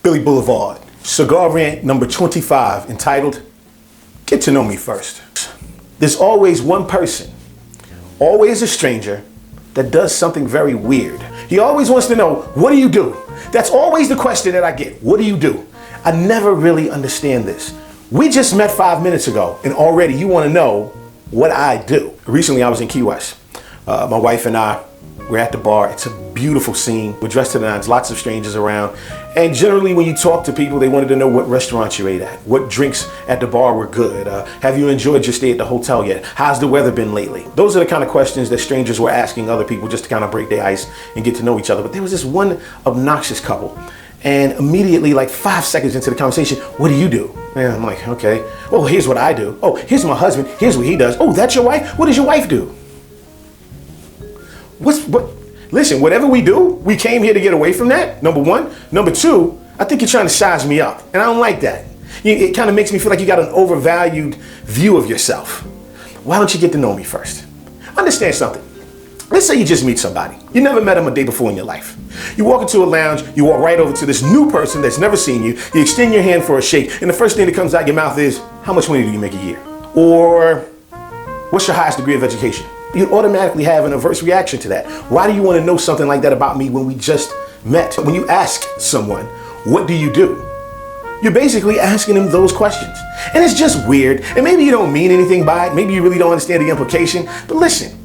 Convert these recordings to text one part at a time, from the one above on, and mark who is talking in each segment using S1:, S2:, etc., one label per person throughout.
S1: Billy Boulevard, Cigar Rant number 25, entitled, Get to Know Me First. There's always one person, always a stranger, that does something very weird. He always wants to know, what do you do? That's always the question that I get. What do you do? I never really understand this. We just met 5 minutes ago, and already you want to know what I do. Recently, I was in Key West. My wife and I were at the bar. It's a beautiful scene. We're dressed to the nines, lots of strangers around. And generally, when you talk to people, they wanted to know what restaurants you ate at, what drinks at the bar were good. Have you enjoyed your stay at the hotel yet? How's the weather been lately? Those are the kind of questions that strangers were asking other people just to kind of break their ice and get to know each other. But there was this one obnoxious couple. And immediately, like 5 seconds into the conversation, what do you do? And I'm like, okay. Oh, here's what I do. Oh, here's my husband. Here's what he does. Oh, that's your wife? What does your wife do? Listen, whatever we do, we came here to get away from that, number one. Number two, I think you're trying to size me up, and I don't like that. It kind of makes me feel like you got an overvalued view of yourself. Why don't you get to know me first? Understand something. Let's say you just meet somebody. You never met them a day before in your life. You walk into a lounge, you walk right over to this new person that's never seen you, you extend your hand for a shake, and the first thing that comes out your mouth is, how much money do you make a year? Or, what's your highest degree of education? You automatically have an adverse reaction to that. Why do you want to know something like that about me when we just met? When you ask someone, what do you do? You're basically asking them those questions. And it's just weird. And maybe you don't mean anything by it. Maybe you really don't understand the implication. But listen,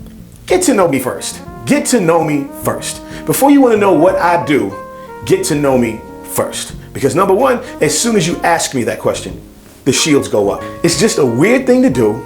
S1: get to know me first. Get to know me first. Before you want to know what I do, get to know me first. Because number one, as soon as you ask me that question, the shields go up. It's just a weird thing to do.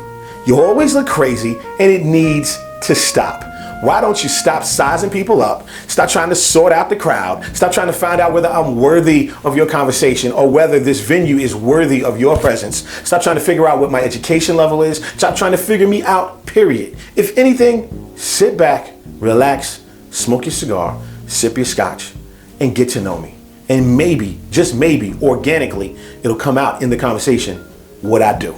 S1: You always look crazy, and it needs to stop. Why don't you stop sizing people up? Stop trying to sort out the crowd. Stop trying to find out whether I'm worthy of your conversation or whether this venue is worthy of your presence. Stop trying to figure out what my education level is. Stop trying to figure me out, period. If anything, sit back, relax, smoke your cigar, sip your scotch, and get to know me. And maybe, just maybe, organically, it'll come out in the conversation what I do.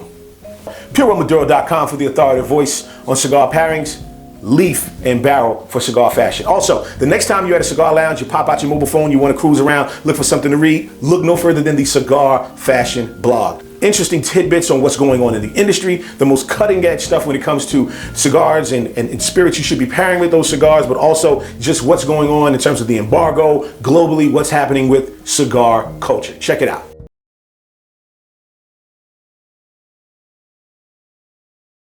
S1: PureRomaduro.com for the authoritative voice on cigar pairings, leaf and barrel for cigar fashion. Also, the next time you're at a cigar lounge, you pop out your mobile phone, you want to cruise around, look for something to read, look no further than the Cigar Fashion blog. Interesting tidbits on what's going on in the industry, the most cutting edge stuff when it comes to cigars and spirits you should be pairing with those cigars, but also just what's going on in terms of the embargo, globally, what's happening with cigar culture. Check it out.